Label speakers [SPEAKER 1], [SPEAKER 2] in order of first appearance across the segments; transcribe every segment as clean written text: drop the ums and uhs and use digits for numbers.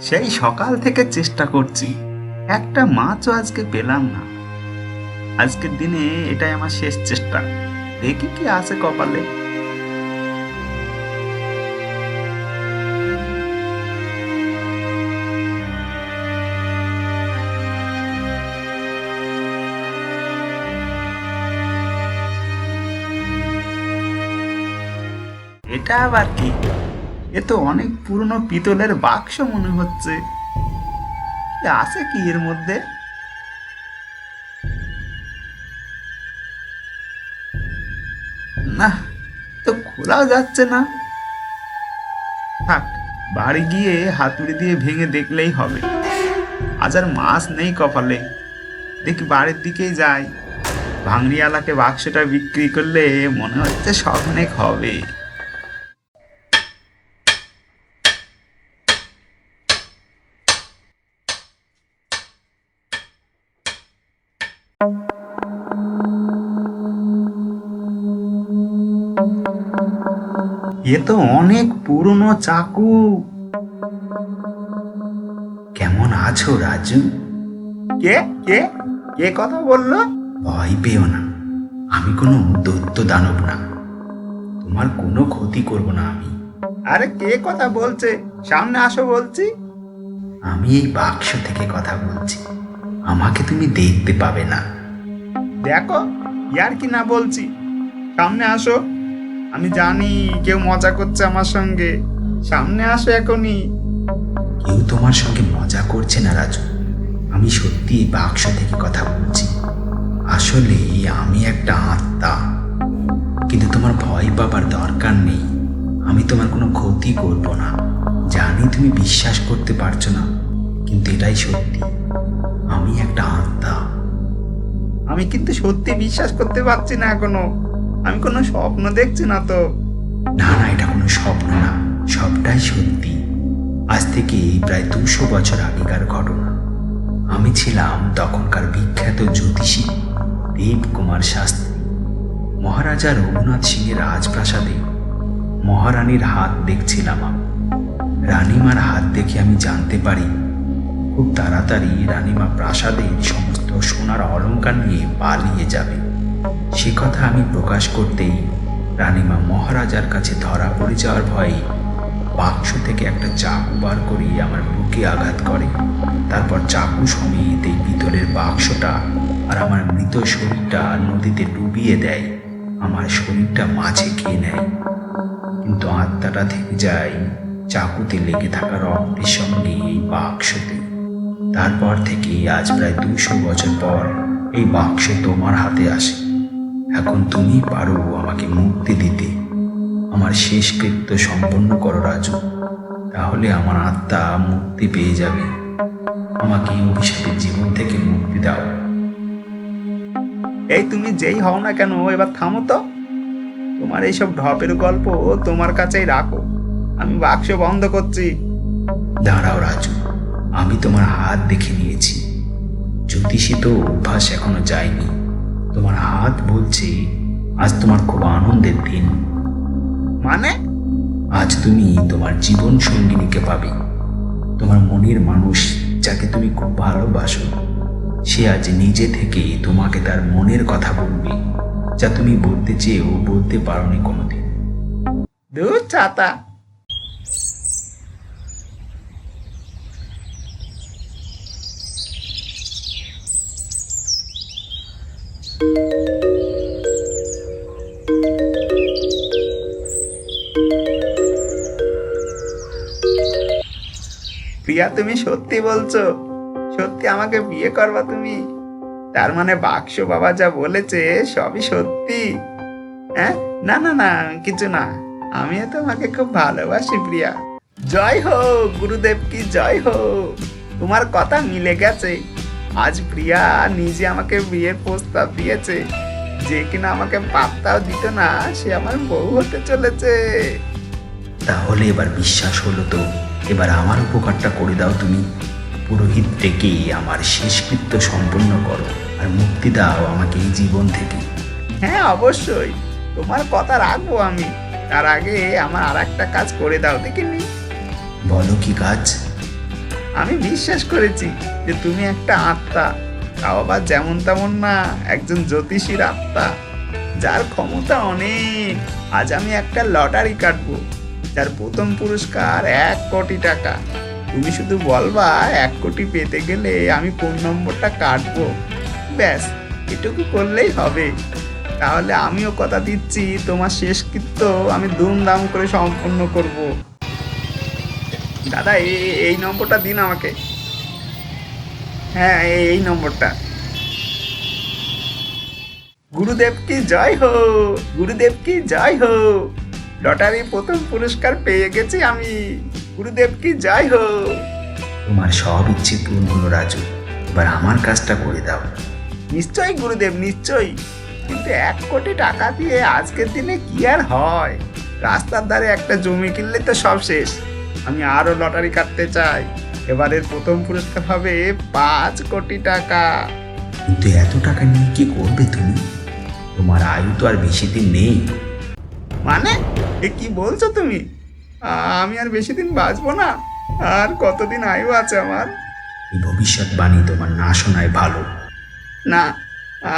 [SPEAKER 1] সেই সকাল থেকে চেষ্টা করছি, একটা মাছও আজকে পেলাম না। আজকের দিনে এটাই আমার শেষ চেষ্টা, দেখি কি আছে কপালে। এটা আবার কি? এ তো অনেক পুরনো পিতলের বাক্স মনে হচ্ছে। কি আছে কি এর মধ্যে? না, তো খোলাও যাচ্ছে না। থাক, বাড়ি গিয়ে হাতুড়ি দিয়ে ভেঙে দেখলেই হবে। আজ আর মাছ নেই কপালে, দেখি বাড়ির দিকেই যাই। ভাঙড়িওয়ালাকে বাক্সটা বিক্রি করলে মনে হচ্ছে সব অনেক হবে। এ তো অনেক পুরনো চাকু।
[SPEAKER 2] কেমন আছো রাজু?
[SPEAKER 1] কে কে কে কথা বললো?
[SPEAKER 2] ভয় পেও না, আমি কোনো দৈত্য দানব না। তোমার কোনো ক্ষতি করব না আমি।
[SPEAKER 1] আরে কে কথা বলছে? সামনে আসো বলছি।
[SPEAKER 2] আমি এই বাক্স থেকে কথা বলছি, আমাকে তুমি দেখতে পাবে না।
[SPEAKER 1] দেখো, ইয়ার কি না বলছি, সামনে আসো। আমি জানি কেউ মজা করছে আমার সঙ্গে, সামনে আসো এখনই।
[SPEAKER 2] কেউ তোমার সঙ্গে মজা করছে না রাজু, আমি সত্যি এই বাক্স থেকে কথা বলছি। আসলে আমি একটা আত্মা, কিন্তু তোমার ভয় পাবার দরকার নেই। আমি তোমার কোনো ক্ষতি করব না। জানি তুমি বিশ্বাস করতে পারছো না, কিন্তু এটাই সত্যি, আমি একটা আত্মা।
[SPEAKER 1] আমি কিন্তু সত্যি বিশ্বাস করতে পারছি না এখনো। আমি কোনো স্বপ্ন দেখছি না তো।
[SPEAKER 2] না না, এটা কোনো স্বপ্ন না, সবটাই সত্যি। আজ থেকে প্রায় 200 বছর আগেকার ঘটনা। আমি ছিলাম তখনকার বিখ্যাত জ্যোতিষী দেবকুমার শাস্ত্রী। মহারাজা রঘুনাথ সিংহের রাজপ্রাসাদে মহারানীর হাত দেখছিলাম আমি। রানীমার হাত দেখে আমি জানতে পারি খুব তাড়াতাড়ি রানীমা প্রাসাদের সমস্ত সোনার অলংকার নিয়ে পালিয়ে যাবে। সে কথা আমি প্রকাশ করতেই রানীমা মহারাজার কাছে ধরা পড়ে যাওয়ার ভয়ে বাক্স থেকে একটা চাকু বার করে আমার বুকে আঘাত করে। তারপর চাকু সমেত এই পিতলের বাক্সটা আর আমার মৃত শরীরটা নদীতে ডুবিয়ে দেয়। আমার শরীরটা মাঝে খেয়ে নেয়, কিন্তু আত্মাটা থেকে যায় চাকুতে লেগে থাকা রক্তের সঙ্গে এই বাক্সতে। তারপর থেকে আজ প্রায় 200 বছর পর এই বাক্স তোমার হাতে আসে। এখন তুমি পারো আমাকে মুক্তি দিতে। আমার শেষ কৃত্য সম্পন্ন করো রাজু, তাহলে আমার আত্মা মুক্তি পেয়ে যাবে। আমাকে এই অভিশাপের জীবন থেকে মুক্তি দাও।
[SPEAKER 1] এই তুমি যেই হও না কেন, এবার থামো তো। তোমার এইসব ঢপের গল্প তোমার কাছেই রাখো, আমি বাক্স বন্ধ করছি।
[SPEAKER 2] দাঁড়াও রাজু, আমি তোমার হাত দেখে নিয়েছি। জ্যোতিষী তো অভ্যাস এখনো যায়নি। তোমার হাত বলছে আজ তোমার খুব আনন্দের দিন।
[SPEAKER 1] মানে?
[SPEAKER 2] আজ তুমি তোমার জীবন সঙ্গিনীকে পাবে। তোমার মনের মানুষ, যাকে তুমি খুব ভালোবাসো, সে আজ নিজে থেকে তোমাকে তার মনের কথা বলবে, যা তুমি বলতে চেয়েও বলতে পারোনি কোনোদিন।
[SPEAKER 1] দূর ছাতা। প্রিয়া, তুমি সত্যি বলছো? সত্যি আমাকে বিয়ে করবা তুমি? তার মানে বাক্স বাবা যা বলেছে সবই সত্যি? হ্যাঁ, না না না, কিছু না। আমিও তোমাকে খুব ভালোবাসি প্রিয়া। জয় হো গুরুদেব, কি জয় হো। তোমার কথা মিলে গেছে। আজ প্রিয়া নিজে আমাকে বিয়ের প্রস্তাব দিয়েছে। যে কিনা আমাকে পাত্তাও দিত না, সে আমার বউ হতে চলেছে।
[SPEAKER 2] তাহলে এবার বিশ্বাস হলো তো? এবার আমার উপকারটা করে দাও তুমি। পুরোহিত ডেকে আমার শেষকৃত্য সম্পন্ন করো আর মুক্তি দাও আমাকে এই জীবন থেকে।
[SPEAKER 1] হ্যাঁ, অবশ্যই তোমার কথা রাখবো আমি। তার আগে আমার আর একটা কাজ করে দাও দেখিনি।
[SPEAKER 2] বলো কি কাজ?
[SPEAKER 1] আমি বিশ্বাস করেছি যে তুমি একটা আত্মা, তাও আবার যেমন তেমন না, একজন জ্যোতিষীর আত্মা, যার ক্ষমতা অনেক। আজ আমি একটা লটারি কাটবো, যার প্রথম পুরস্কার 1 কোটি টাকা। তুমি শুধু বলবা 1 কোটি পেতে গেলে আমি কোন নম্বরটা কাটবো, ব্যাস এটুকু করলেই হবে। তাহলে আমিও কথা দিচ্ছি তোমার শেষকৃত্য আমি ধুমধাম করে সম্পন্ন করব। দাদা এই নম্বরটা দিন আমাকে। হ্যাঁ, এই নম্বরটা। গুরুদেব কি জয় হো, গুরুদেব কি জয় হো, লটারি প্রথম পুরস্কার পেয়ে গেছি আমি, গুরুদেব কি জয় হো।
[SPEAKER 2] তোমার সব ইচ্ছে পূরণ হলো রাজু, এবার আমার কাজটা করে দাও।
[SPEAKER 1] নিশ্চয়ই গুরুদেব, নিশ্চয়ই, কিন্তু 1 কোটি টাকা দিয়ে আজকের দিনে কি আর হয়? রাস্তার ধারে একটা জমি কিনলে তো সব শেষ। আমি আরো লটারি কাটতে চাই। এবারের প্রথম পুরস্কার হবে 5 কোটি টাকা।
[SPEAKER 2] কিন্তু এত টাকা নিয়ে কি করবে তুমি? তোমার আয়ু তো আর বেশি দিন নেই।
[SPEAKER 1] মানে এ কি বলছো তুমি? আমি আর বেশি দিন বাঁচবো না? আর কতদিন আয়ু আছে আমার?
[SPEAKER 2] এই ভবিষ্যৎবাণী তোমার না শোনায় ভালো।
[SPEAKER 1] না,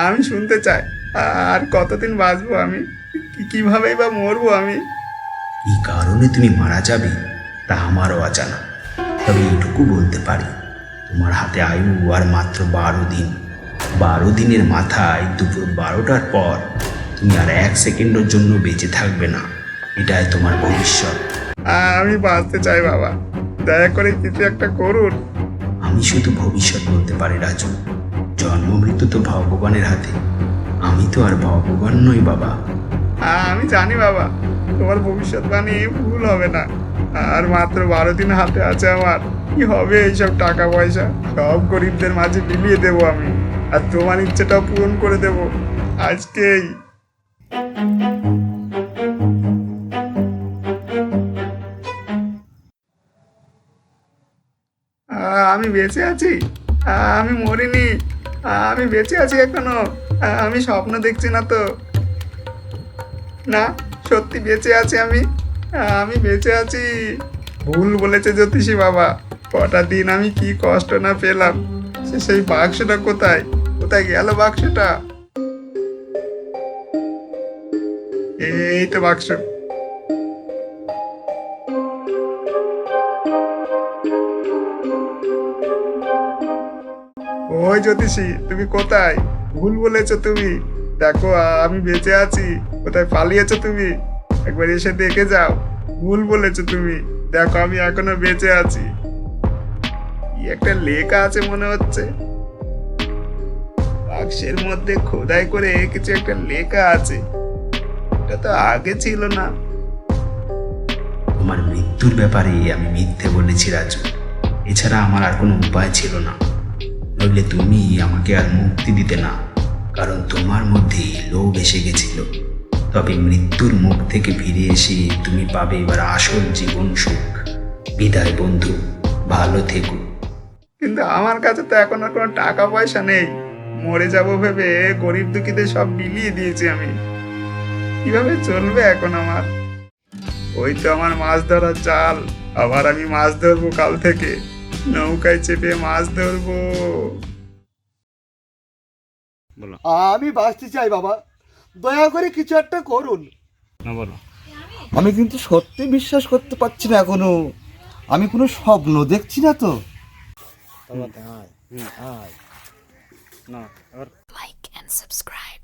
[SPEAKER 1] আমি শুনতে চাই। আর কতদিন বাঁচবো আমি? কিভাবেই বা মরবো আমি?
[SPEAKER 2] কি কারণে তুমি মারা যাবে তা আমারও অজানা, তবে এইটুকু বলতে পারি, তোমার হাতে আয়ু আর মাত্র 12 দিন। 12 দিনের মাথায় দুপুর 12টার পর তুমি আর 1 সেকেন্ডের জন্য বেঁচে থাকবে না। এটাই তোমার ভবিষ্যৎ।
[SPEAKER 1] আমি বাঁচতে চাই বাবা, দয়া করে কিছু একটা করুন।
[SPEAKER 2] আমি শুধু ভবিষ্যৎ বলতে পারি রাজু, জন্ম মৃত্যু তো ভগবানের হাতে। আমি তো আর ভগবান নই বাবা।
[SPEAKER 1] আমি জানি বাবা, তোমার ভবিষ্যৎবাণী ভুল হবে না। আর মাত্র 12 দিন হাতে আছে আমার। কি হবে এইসব টাকা পয়সা? সব গরিবদের মাঝে বিলিয়ে দেবো আমি, আর তোমার ইচ্ছেটাও পূরণ করে দেবো আজকেই। আমি বেঁচে আছি, আমি মরিনি, আমি বেঁচে আছি এখনো। আমি স্বপ্ন দেখছি না তো? না, সত্যি বেঁচে আছি আমি, আমি বেঁচে আছি। ভুল বলেছে জ্যোতিষী বাবা, কটা দিন আমি কি কষ্ট না পেলাম। সেই বাক্সটা কোথায়, কোথায় গেল বাক্সটা? এই তো বাক্স। ওই জ্যোতিষী, তুমি কোথায়? ভুল বলেছো তুমি। দেখো আমি বেঁচে আছি, কোথায় পালিয়েছো তুমি? একবার এসে দেখে যাও। ভুল বলেছো তুমি, দেখো আমি এখনো বেঁচে আছি। কি একটা লেখা আছে মনে হচ্ছে, বাক্সের মধ্যে খোদাই করে কিছু একটা লেখা আছে। এটা তো আগে ছিল না।
[SPEAKER 2] তোমার মৃত্যুর ব্যাপারে আমি মিথ্যে বলেছি রাজু, এছাড়া আমার আর কোনো উপায় ছিল না। নইলে তুমি আমাকে আর মুক্তি দিতে না, কারণ তোমার মধ্যে লোভ এসে গেছিল। তবে মৃত্যুর মুখ থেকে ফিরে এসে তুমি পাবে এবার আসল জীবন সুখ। বিদায় বন্ধু, ভালো থেকো।
[SPEAKER 1] কিন্তু আমার কাছে তো এখন আর কোনো টাকা পয়সা নেই। মরে যাবো ভেবে গরিব দুঃখীদের সব বিলিয়ে দিয়েছি আমি। কিভাবে চলবে এখন আমার? ওই তো আমার মাছ ধরার জাল, আবার আমি মাছ ধরবো কাল থেকে। নৌকায় চেপে মাছ ধরবো।
[SPEAKER 3] আমি বাঁচতে চাই বাবা, দয়া করে কিছু একটা করুন। আমি কিন্তু সত্যি বিশ্বাস করতে পারছি না এখনো, আমি কোনো স্বপ্ন দেখছি না তো।
[SPEAKER 4] Like and subscribe.